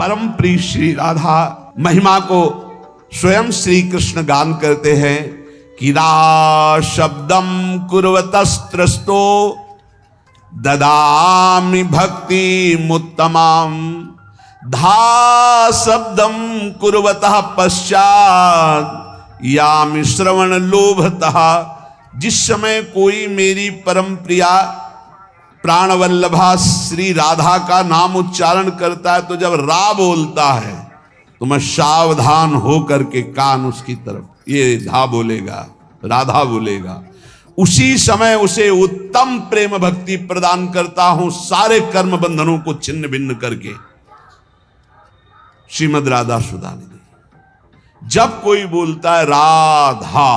परम प्रिय श्री राधा महिमा को स्वयं श्री कृष्ण गान करते हैं कि रा शब्दम कुर्वतस्त्रस्तो ददामि भक्ति मुत्तमाम, धा शब्दम कुर्वतः पश्चात यामि श्रवण लोभतः। जिस समय कोई मेरी परम प्रिया प्राणवल्लभा श्री राधा का नाम उच्चारण करता है तो जब रा बोलता है तो मैं सावधान हो करके कान उसकी तरफ, ये धा बोलेगा, राधा बोलेगा, उसी समय उसे उत्तम प्रेम भक्ति प्रदान करता हूं, सारे कर्म बंधनों को छिन्न भिन्न करके। श्रीमद् राधा सुधानिधि। जब कोई बोलता है राधा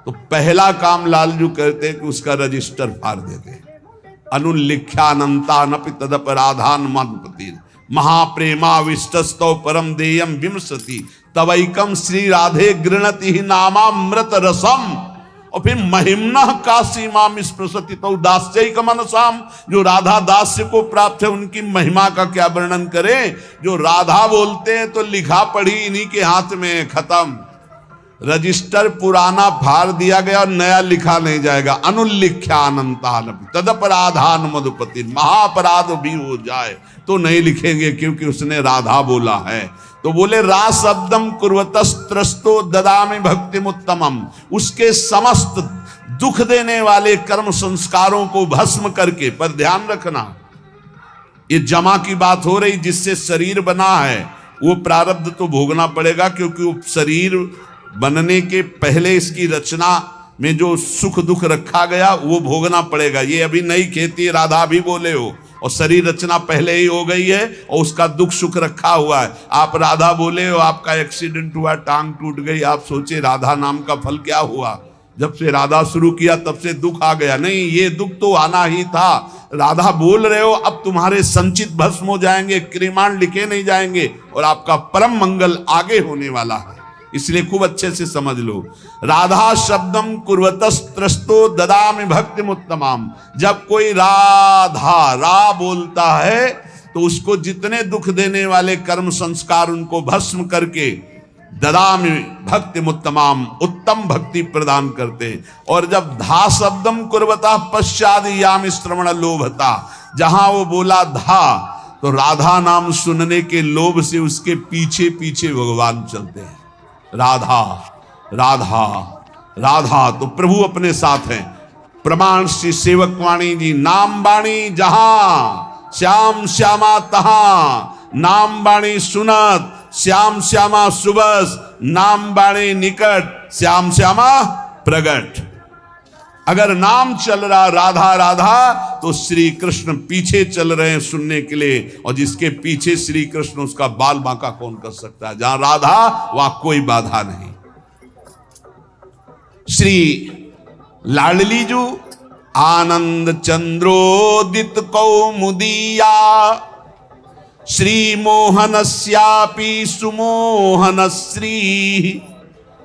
तो पहला काम लालजू करते हैं कि उसका रजिस्टर फाड़ देते हैं। अनुल्लिख्यानंतानपि तदपराधान मदपति महाप्रेमाविष्टस्तौ परम देयम विमसति तवैकम श्री राधे गृणति ही नामामृत रसम। और फिर महिम्ना काशी माम स्पृशति तो दास्यैक मनसाम। जो राधा दास्य को प्राप्त है उनकी महिमा का क्या वर्णन करें। जो राधा बोलते हैं तो लिखा पढ़ी इन्हीं के हाथ में, खत्म। रजिस्टर पुराना फाड़ दिया गया और नया लिखा नहीं जाएगा। अनुल्लिख्यानंतान तदपराधान मधुपति, महाअपराध भी हो जाए तो नहीं लिखेंगे क्योंकि उसने राधा बोला है। तो बोले रा शब्दम कुर्वतस्त्रस्तो ददामि भक्तिमुत्तमम। उसके समस्त दुख देने वाले कर्म संस्कारों को भस्म करके, पर ध्यान रखना ये जमा की बात हो रही, जिससे शरीर बना है वो प्रारब्ध तो भोगना पड़ेगा, क्योंकि वो शरीर बनने के पहले इसकी रचना में जो सुख दुख रखा गया वो भोगना पड़ेगा। ये अभी नई खेती, राधा भी बोले हो, और शरीर रचना पहले ही हो गई है और उसका दुख सुख रखा हुआ है। आप राधा बोले हो, आपका एक्सीडेंट हुआ, टांग टूट गई, आप सोचे राधा नाम का फल क्या हुआ। जब से राधा शुरू किया तब से दुख आ गया। नहीं, ये दुख तो आना ही था। राधा बोल रहे हो, अब तुम्हारे संचित भस्म हो जाएंगे, क्रिमाण लिखे नहीं जाएंगे और आपका परम मंगल आगे होने वाला है। इसलिए खूब अच्छे से समझ लो। राधा शब्दम कुर्वतस्त्रस्तो ददामि भक्तिमुत्तमाम। जब कोई राधा रा बोलता है तो उसको जितने दुख देने वाले कर्म संस्कार उनको भस्म करके ददामि भक्तिमुत्तमाम, उत्तम भक्ति प्रदान करते। और जब धा शब्दम कुर्वतः पश्चाद यामि श्रवण लोभता, जहां वो बोला धा तो राधा नाम सुनने के लोभ से उसके पीछे पीछे भगवान चलते हैं। राधा राधा राधा, तो प्रभु अपने साथ हैं। प्रमाण श्री सेवक वाणी जी, नाम बाणी जहां श्याम श्यामा तहां, नाम बाणी सुनत श्याम श्यामा सुबस, नाम बाणी निकट श्याम श्यामा प्रगट। अगर नाम चल रहा राधा राधा तो श्री कृष्ण पीछे चल रहे हैं सुनने के लिए, और जिसके पीछे श्री कृष्ण उसका बाल बांका कौन कर सकता है। जहां राधा वहां कोई बाधा नहीं। श्री लाडली जू आनंद चंद्रोदित कौमुदीया, श्री मोहनस्यापि सुमोहन श्री,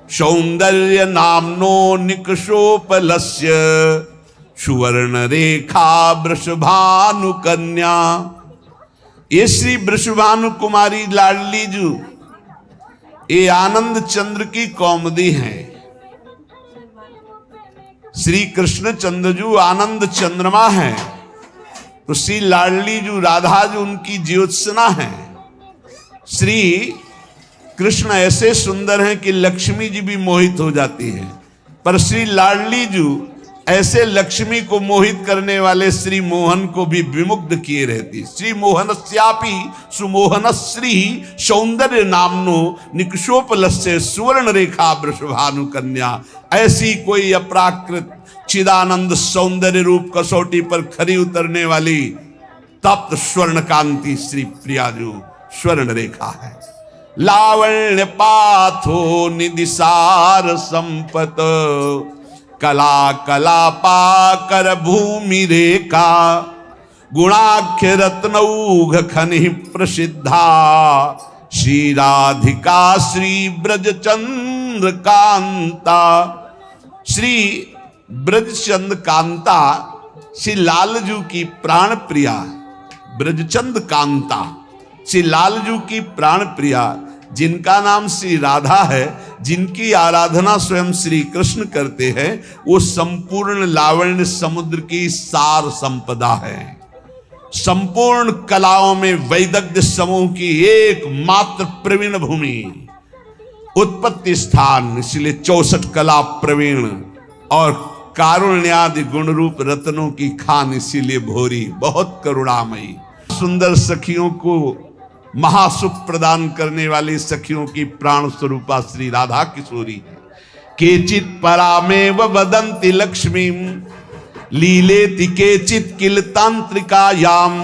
सौंदर्य नामनो निकषोपलस्य, सुवर्ण रेखा वृषभानु कन्या। ये श्री वृषभानु कुमारी लाडली जू ये आनंद चंद्र की कौमुदी हैं। श्री कृष्ण चंद्रजू आनंद चंद्रमा है, तो श्री लाडली जू राधा जू उनकी ज्योत्सना है। श्री कृष्ण ऐसे सुंदर हैं कि लक्ष्मी जी भी मोहित हो जाती है, पर श्री लाडली जू ऐसे लक्ष्मी को मोहित करने वाले श्री मोहन को भी विमुग्ध किए रहती। श्री मोहनस्यापि सुमोहन श्री, सौंदर्य नामनो निकषोपलस्य, सुवर्ण रेखा वृषभानु कन्या। ऐसी कोई अप्राकृत चिदानंद सौंदर्य रूप कसौटी पर खरी उतरने वाली तप्त स्वर्ण कांति श्री प्रियाजू स्वर्ण रेखा है। लावण्य पाथो निदिसार संपत, कला कला पाकर भूमि रेखा, गुणाख्य रत्नौघ खनि प्रसिद्धा, श्री राधिका श्री ब्रजचंद्र कांता। श्री ब्रजचंद्र कांता श्री लालजू की प्राण प्रिया ब्रजचंद्र कांता श्री लालजू की प्राण प्रिया, जिनका नाम श्री राधा है, जिनकी आराधना स्वयं श्री कृष्ण करते हैं, वो संपूर्ण लावण्य समुद्र की सार संपदा है। संपूर्ण कलाओं में वैदग्ध्य समूह की एकमात्र प्रवीण भूमि, उत्पत्ति स्थान, इसलिए 64 कला प्रवीण और कारुण्यादि गुण रूप रत्नों की खान, इसीलिए भोरी, बहुत करुणामयी। सुंदर सखियों को महासुख प्रदान करने वाली सखियों की प्राण स्वरूपा श्री राधा किशोरी है। केचित परामेव वदन्ति लक्ष्मीं लीलेति केचित किल तांत्रिकायाम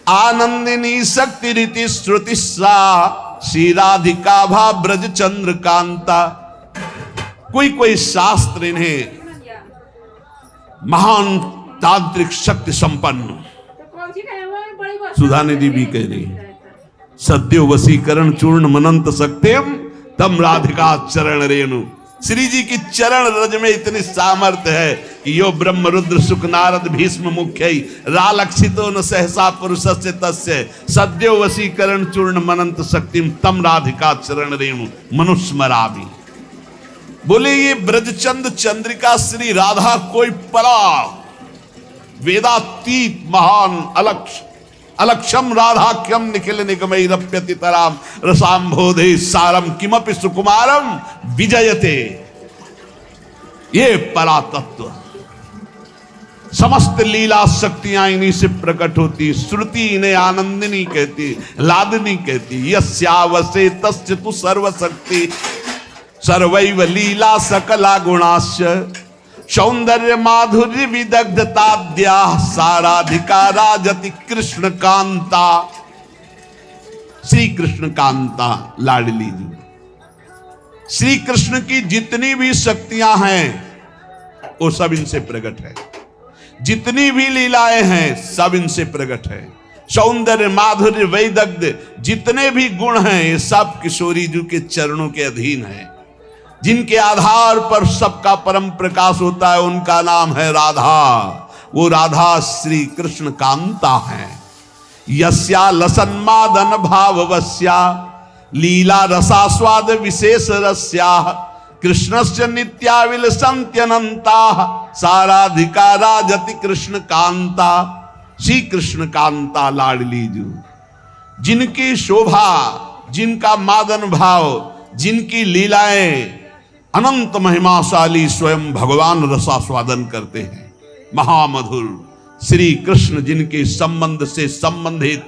आनंदिनी शक्ति रीति श्रुति सा श्री राधिका भा ब्रज चंद्रकांता। कोई कोई शास्त्र इन्हें महान तांत्रिक शक्ति संपन्न, सुधा निधि भी कह रही, सद्यो वसीकरण चूर्ण मनंत सक्तेम तम राधिका चरण रेणु। श्री जी की चरण रज में इतनी सामर्थ्य है कि यो ब्रह्म रुद्र सुख नारद भीष्म मुख्य रालक्षितो न सहसा पुरुषस्य तस्य सद्यो वसीकरण चूर्ण मनंत शक्तिम तम राधिका चरण रेणु मनुस्मरामि। बोले ये ब्रजचंद चंद्रिका श्री राधा कोई परा वेदातीत महान अलक्षम राधाख्यम निखिल निगमई रप्यति तराम रसाम्भोधे सारम किमपि सुकुमारम विजयते। ये परा तत्व, समस्त लीला शक्तियां इन्हीं से प्रकट होती। श्रुति इन्हें आनंदिनी कहती, लादनी कहती। यस्यावसे तस्य तु सर्वशक्ति सर्वैव लीला सकला गुणाश्च सौंदर्य माधुर्य विदग्धताद्या साराधिका राजति कृष्ण कांता। श्री कृष्ण कांता लाडली जी, श्री कृष्ण की जितनी भी शक्तियां हैं वो सब इनसे प्रकट है, जितनी भी लीलाएं हैं सब इनसे प्रकट है। सौंदर्य माधुर्य वैदग्ध जितने भी गुण हैं ये सब किशोरी जी के चरणों के अधीन है। जिनके आधार पर सबका परम प्रकाश होता है उनका नाम है राधा। वो राधा श्री कृष्ण कांता है। यस्या लसन्मादन भाववस्या लीला रसास्वाद विशेष रस्या कृष्णस्य नित्याविलसन्त्यनन्ता साराधिका राजति कृष्ण कांता। श्री कृष्ण कांता लाडली जू, जिनकी शोभा, जिनका मादन भाव, जिनकी लीलाएं अनंत महिमाशाली स्वयं भगवान रसास्वादन करते हैं। महामधुर श्री कृष्ण जिनके संबंध से संबंधित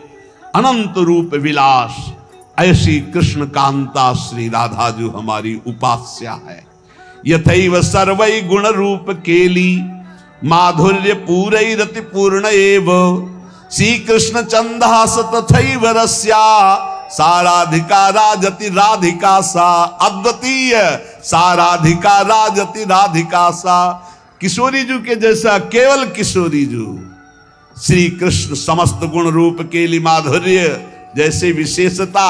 अनंत रूप विलास, ऐसी कृष्ण कांता श्री राधा जो हमारी उपास्या है। यथैव सर्वै गुण रूप केली माधुर्य पूरैरति पूर्ण एव श्री कृष्ण चंदास तथैव रस्या साराधिका राजति राधिका सा। अद्वितीय साराधिका राजति राधिका सा। किशोरी जू के जैसा केवल किशोरी जू, श्री कृष्ण समस्त गुण रूप केली माधुर्य जैसे विशेषता,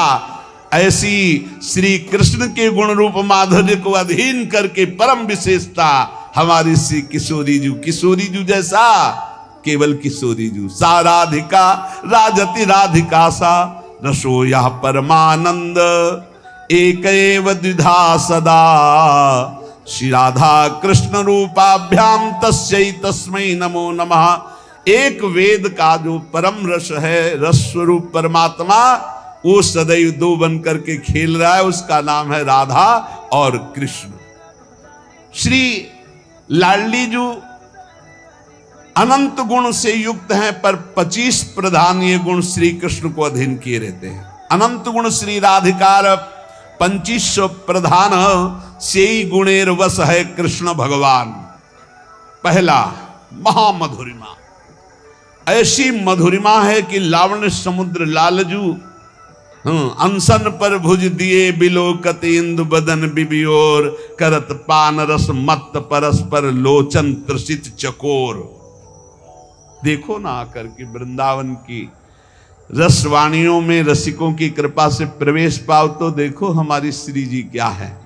ऐसी श्री कृष्ण के गुण रूप माधुर्य को अधीन करके परम विशेषता हमारी श्री किशोरी जू। किशोरी जू जैसा केवल किशोरी जू। साराधिका राजति राधिका सा रसो यह परमानंद एक एव द्विधा सदा श्री राधा कृष्ण रूपाभ्याम तस्यै तस्मै नमो नमः। एक वेद का जो परम रस है, रस स्वरूप परमात्मा, वो सदैव दो बन करके खेल रहा है, उसका नाम है राधा और कृष्ण। श्री लाडली जू अनंत गुण से युक्त हैं, पर 25 प्रधान ये गुण श्री कृष्ण को अधीन किए रहते हैं। अनंत गुण श्री राधिकार 2500 प्रधान से ही गुणेर वश है कृष्ण भगवान। पहला महामधुरिमा, ऐसी मधुरिमा है कि लावण्य समुद्र लालजू अनशन पर भुज दिए बिलोकत इंदु बदन बिबियोर करत पान रस मत परस्पर लोचन त्रसित चकोर। देखो ना आकर के वृंदावन की रसवाणियों में रसिकों की कृपा से प्रवेश पाओ तो देखो हमारी श्री जी क्या है।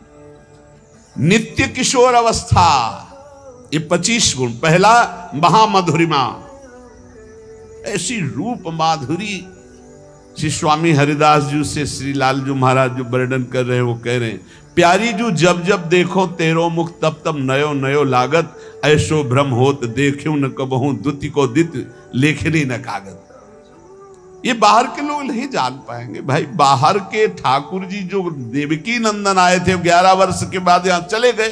नित्य किशोर अवस्था, ये 25 गुण। पहला महामधुरिमा, ऐसी रूप माधुरी श्री स्वामी हरिदास जी से श्री लालजू महाराज जो वर्णन कर रहे हैं वो कह रहे हैं, प्यारी जू जब जब देखो तेरो मुख तब तब नयो नयो लागत, ऐसो भ्रम होत देखूं न कबहू द्युति को दित लेखनी न कागत। ये बाहर के लोग नहीं जान पाएंगे भाई। बाहर के ठाकुर जी जो देवकी नंदन आए थे 11 वर्ष के बाद यहां चले गए,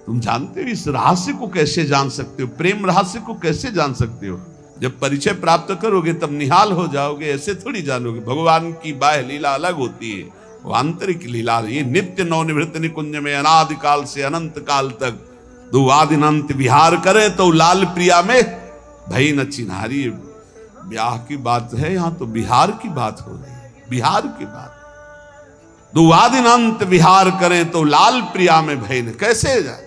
तुम जानते हो इस रहस्य को कैसे जान सकते हो, प्रेम रहस्य को कैसे जान सकते हो? जब परिचय प्राप्त करोगे तब निहाल हो जाओगे, ऐसे थोड़ी जानोगे। भगवान की बाह्य लीला अलग होती है, वो आंतरिक लीला। ये नित्य नवनिवृत्त निकुंज में अनादिकाल से अनंत काल तक दुआदिनंत विहार करे तो लाल प्रिया में भई न चिन्हारी। ब्याह की बात है, यहां तो बिहार की बात हो रही है, बिहार की बात। दुआदिनंत विहार करें तो लाल प्रिया में भई न, कैसे जाए?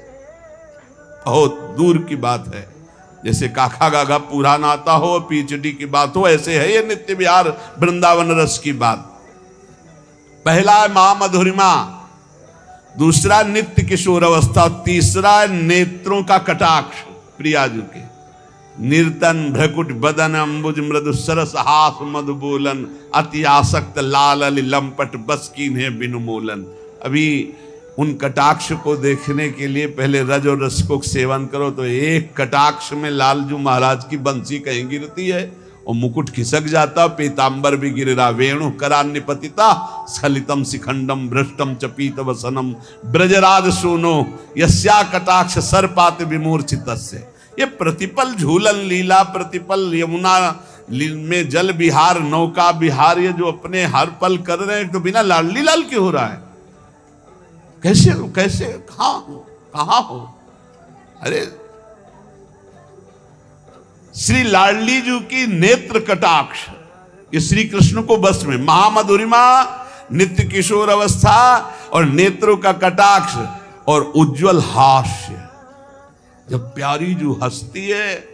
बहुत दूर की बात है। जैसे काका गागा पुराना आता हो, पीएचडी की बात हो, ऐसे है ये नित्य विहार वृंदावन रस की बात। पहला है महामधुरिमा, दूसरा नित्य किशोर अवस्था, तीसरा नेत्रों का कटाक्ष प्रियाजू के। निर्तन भ्रकुट बदन अंबुज मृदु सरस हास मधु बोलन, अति आसक्त लाल अली लंपट बस कीन्हे बिनु मोलन। अभी उन कटाक्ष को देखने के लिए पहले रज और रस को सेवन करो तो एक कटाक्ष में लालजू महाराज की बंसी कहीं गिरती है और मुकुट खिसक जाता, पीतांबर भी गिर रहा, वेणु करान्य पतिता स्खलितम शिखंडम भ्रष्टम चपीत वसनम ब्रजराज सोनो यस्या कटाक्ष सरपात विमूर्छितस्य। ये प्रतिपल झूलन लीला, प्रतिपल यमुना में जल विहार, नौका विहार, ये जो अपने हर पल कर रहे हैं, तो बिना लाडली लाल क्यों हो रहा है? कैसे कैसे कहां हो? अरे श्री लाडली जी की नेत्र कटाक्ष, ये श्री कृष्ण को बस में, महामधुरिमा, नित्य किशोर अवस्था और नेत्रों का कटाक्ष और उज्जवल हास्य। जब प्यारी जो हंसती है,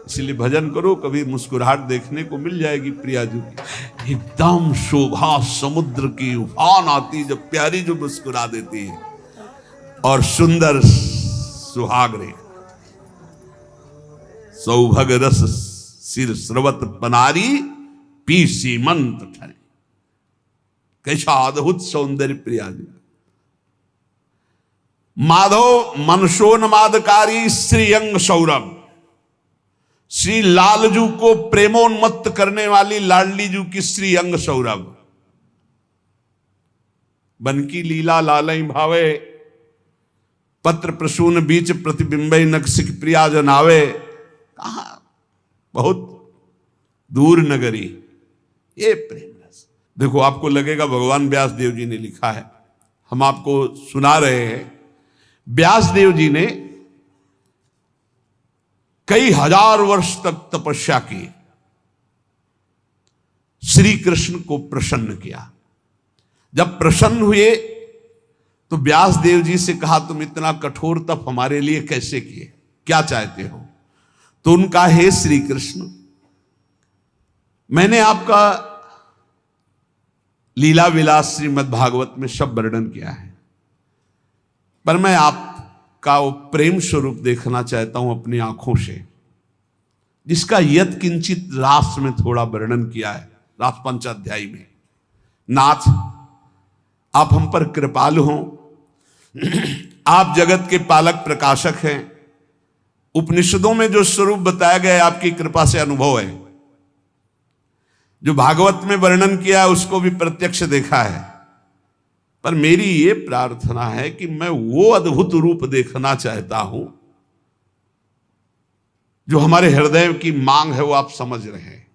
इसलिए भजन करो, कभी मुस्कुराहट देखने को मिल जाएगी प्रिया जी की। एकदम शोभा समुद्र की उफान आती जब प्यारी जो मुस्कुरा देती है, और सुंदर सुहाग रेखा, सौभग रस सिर स्रवत पनारी पी सीमंत ठरे। कैसा अद्भुत सौंदर्य प्रिया जी। माधव मनसोन्मादकारी श्रीअंग सौरभ, श्री लालजू को प्रेमोन्मत्त करने वाली लाडली जू की श्री अंग सौरभ। बनकी लीला लालई भावे, पत्र प्रसून बीच प्रतिबिंबई नक्सिक प्रिया जनावे। कहा बहुत दूर नगरी, ये प्रेम रस। देखो आपको लगेगा भगवान व्यास देव जी ने लिखा है, हम आपको सुना रहे हैं। व्यास देव जी ने कई हजार वर्ष तक तपस्या की, श्री कृष्ण को प्रसन्न किया। जब प्रसन्न हुए तो व्यास देव जी से कहा, तुम इतना कठोर तप हमारे लिए कैसे किए, क्या चाहते हो? तो उनका, हे श्री कृष्ण, मैंने आपका लीला विलास श्रीमद् भागवत में सब वर्णन किया है, पर मैं आपका वो प्रेम स्वरूप देखना चाहता हूं अपनी आंखों से, जिसका यत किंचित रास में थोड़ा वर्णन किया है, रास पंचाध्यायी में। नाथ, आप हम पर कृपालु हों, आप जगत के पालक प्रकाशक हैं। उपनिषदों में जो स्वरूप बताया गया है आपकी कृपा से अनुभव है, जो भागवत में वर्णन किया है उसको भी प्रत्यक्ष देखा है, पर मेरी ये प्रार्थना है कि मैं वो अद्भुत रूप देखना चाहता हूं जो हमारे हृदय की मांग है, वो आप समझ रहे हैं।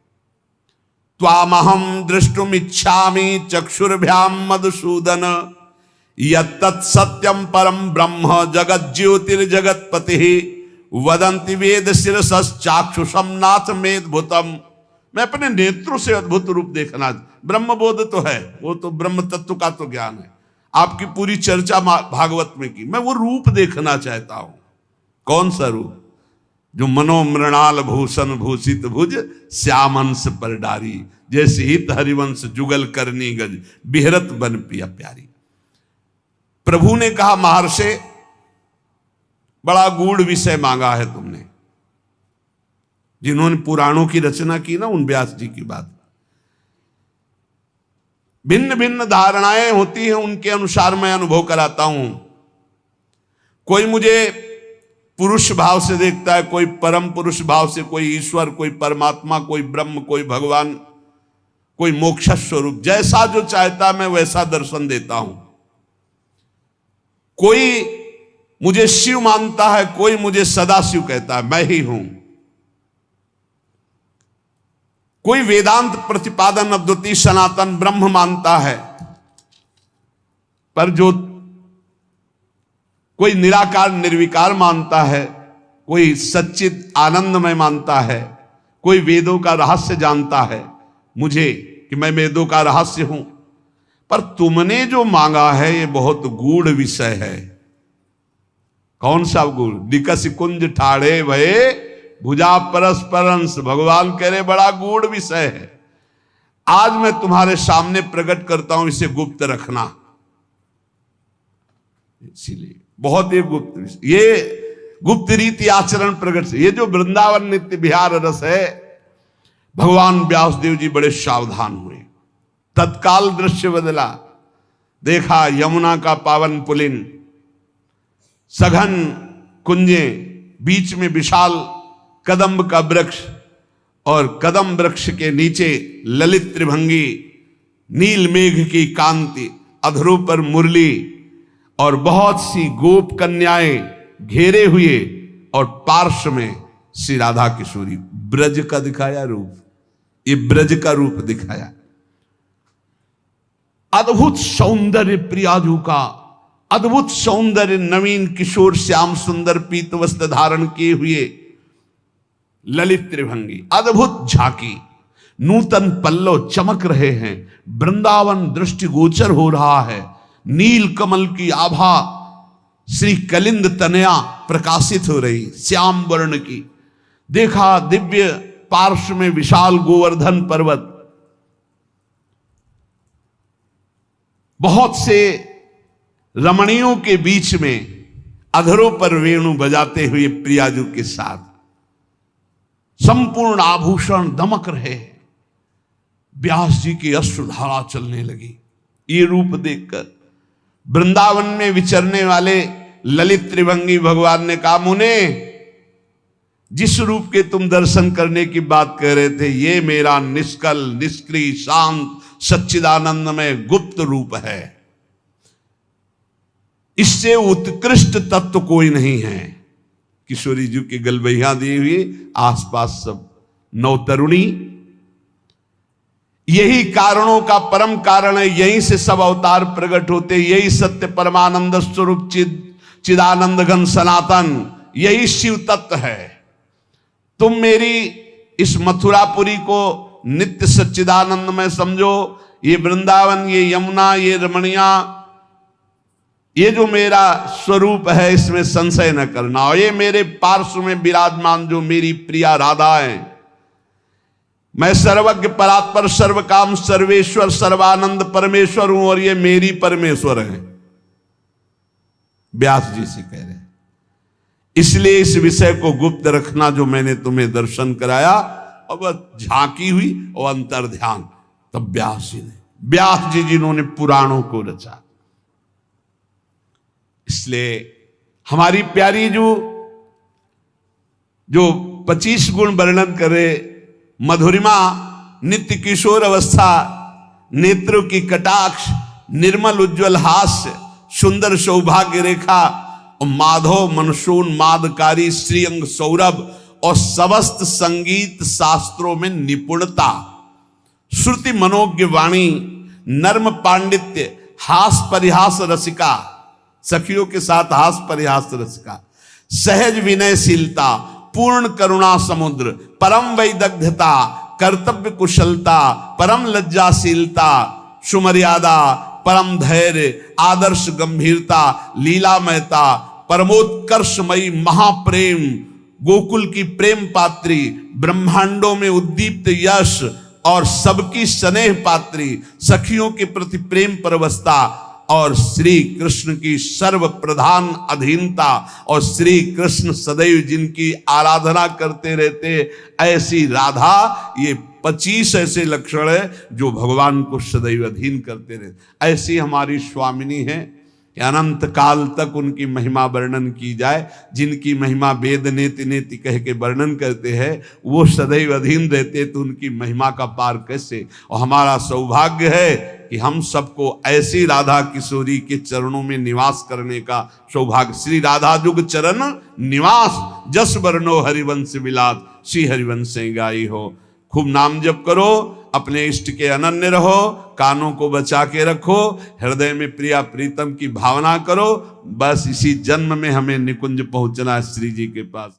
त्वामहं द्रष्टुम इच्छामि चक्षुर्भ्याम मधुसूदन, यत्तत् सत्यम परम ब्रह्म जगत ज्योतिर्जगतपति, वदंति वेद शिरसश्चाक्षुषम नाथ मेदभूतम। मैं अपने नेत्रों से अद्भुत रूप देखना, ब्रह्मबोध तो है, वो तो ब्रह्म तत्व का तो ज्ञान है, आपकी पूरी चर्चा भागवत में की, मैं वो रूप देखना चाहता हूं। कौन सा रूप? जो मनोमृणाल भूषण भूषित भुज श्यामंश पर डारी, जैसे हित हरिवंश जुगल करनी गज बिहरत बन पिया प्यारी। प्रभु ने कहा, महर्षि बड़ा गूढ़ विषय मांगा है तुमने। जिन्होंने पुराणों की रचना की ना, उन व्यास जी की बात, भिन्न भिन्न धारणाएं होती हैं, उनके अनुसार मैं अनुभव कराता हूं। कोई मुझे पुरुष भाव से देखता है, कोई परम पुरुष भाव से, कोई ईश्वर, कोई परमात्मा, कोई ब्रह्म, कोई भगवान, कोई मोक्ष स्वरूप। जैसा जो चाहता मैं वैसा दर्शन देता हूं। कोई मुझे शिव मानता है, कोई मुझे सदाशिव कहता है, मैं ही हूं। कोई वेदांत प्रतिपादन अद्वितीय सनातन ब्रह्म मानता है, पर जो कोई निराकार निर्विकार मानता है, कोई सच्चित आनंदमय मानता है, कोई वेदों का रहस्य जानता है मुझे कि मैं वेदों का रहस्य हूं। पर तुमने जो मांगा है ये बहुत गूढ़ विषय है। कौन सा गूढ़? दिकस कुंज ठाड़े भये भुजा परस्परंस। भगवान कह रहे बड़ा गूढ़ विषय है, आज मैं तुम्हारे सामने प्रकट करता हूं, इसे गुप्त रखना। इसीलिए बहुत ही गुप्त विषय, ये गुप्त रीति आचरण प्रकट से। ये जो वृंदावन नित्य विहार रस है, भगवान व्यासदेव जी बड़े सावधान हुए। तत्काल दृश्य बदला। देखा यमुना का पावन पुलिन, सघन कुंजे, बीच में विशाल कदम्ब का वृक्ष, और कदम वृक्ष के नीचे ललित त्रिभंगी, नील मेघ की कांति, अधरों पर मुरली, और बहुत सी गोप कन्याएं घेरे हुए, और पार्श्व में श्री राधा किशोरी। ब्रज का दिखाया रूप, ये ब्रज का रूप दिखाया। अद्भुत सौंदर्य प्रियाजू का, अद्भुत सौंदर्य, नवीन किशोर श्याम सुंदर पीत वस्त्र धारण किए हुए ललित त्रिभंगी, अद्भुत झांकी, नूतन पल्लव चमक रहे हैं। वृंदावन दृष्टिगोचर हो रहा है। नील कमल की आभा श्री कलिंद तनया प्रकाशित हो रही, श्याम वर्ण की। देखा दिव्य पार्श्व में विशाल गोवर्धन पर्वत, बहुत से रमणियों के बीच में अधरों पर वेणु बजाते हुए प्रियाजू के साथ संपूर्ण आभूषण दमक रहे। व्यास जी की अश्रुधारा चलने लगी। ये रूप देखकर वृंदावन में विचरने वाले ललित त्रिभंगी भगवान ने कहा, मुने, जिस रूप के तुम दर्शन करने की बात कर रहे थे, ये मेरा निष्कल, निष्क्रिय, शांत, सच्चिदानंदमय गुप्त रूप है। इससे उत्कृष्ट तत्व कोई नहीं है। किशोरी जी की गलबैया दी हुई, आसपास सब नवतरुणी। यही कारणों का परम कारण है, यहीं से सब अवतार प्रकट होते। यही सत्य परमानंद स्वरूप चिदानंद घन सनातन, यही शिव तत्व है। तुम मेरी इस मथुरापुरी को नित्य सच्चिदानंद में समझो। ये वृंदावन, ये यमुना, ये रमणिया, ये जो मेरा स्वरूप है, इसमें संशय न करना। और ये मेरे पार्श्व में विराजमान जो मेरी प्रिया राधा है, मैं सर्वज्ञ परात्पर सर्वकाम सर्वेश्वर सर्वानंद परमेश्वर हूं, और ये मेरी परमेश्वर है। व्यास जी से कह रहे हैं। इसलिए इस विषय को गुप्त रखना जो मैंने तुम्हें दर्शन कराया। अब झांकी हुई और अंतर ध्यान, तब व्यास जी जिन्होंने पुराणों को रचा। इसलिए हमारी प्यारी जो 25 गुण वर्णन करे, मधुरिमा, नित्य किशोर अवस्था, नेत्रों की कटाक्ष, निर्मल उज्ज्वल हास्य, सुंदर सौभाग्य रेखा, और माधव मनसून मादकारी श्रीअंग सौरभ, और समस्त संगीत शास्त्रों में निपुणता, श्रुति मनोज्ञ वाणी, नर्म पांडित्य, हास परिहास रसिका, सखियों के साथ हास परिहास रसिका, सहज विनयशीलता, पूर्ण करुणा समुद्र, परम वैदग्ध्यता, कर्तव्य कुशलता, परम लज्जाशीलता, सुमर्यादा, परम धैर्य, आदर्श गंभीरता, लीलामयता, परमोत्कर्षमयी महाप्रेम, गोकुल की प्रेम पात्री, ब्रह्मांडों में उद्दीप्त यश और सबकी स्नेह पात्री, सखियों के प्रति प्रेम परवस्ता, और श्री कृष्ण की सर्व प्रधान अधीनता, और श्री कृष्ण सदैव जिनकी आराधना करते रहते, ऐसी राधा ये 25 ऐसे लक्षण है जो भगवान को सदैव अधीन करते रहे। ऐसी हमारी स्वामिनी है कि अनंत काल तक उनकी महिमा वर्णन की जाए। जिनकी महिमा वेद नेति नेति कह के वर्णन करते हैं वो सदैव अधीन रहते, तो उनकी महिमा का पार कैसे। और हमारा सौभाग्य है कि हम सबको ऐसी राधा किशोरी के चरणों में निवास करने का सौभाग्य। श्री राधा जुग चरण निवास, जस वर्णो हरिवंश विलास, श्री हरिवंश गाई हो। खूब नाम जप करो, अपने इष्ट के अनन्य रहो, कानों को बचा के रखो, हृदय में प्रिया प्रीतम की भावना करो। बस इसी जन्म में हमें निकुंज पहुंचना है श्री जी के पास।